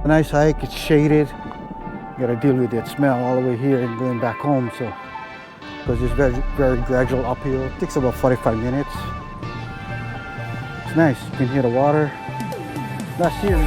A nice hike, it's shaded. You gotta deal with that smell all the way here and going back home, so because it's very gradual uphill. It takes about 45 minutes. It's nice, you can hear the water. Last year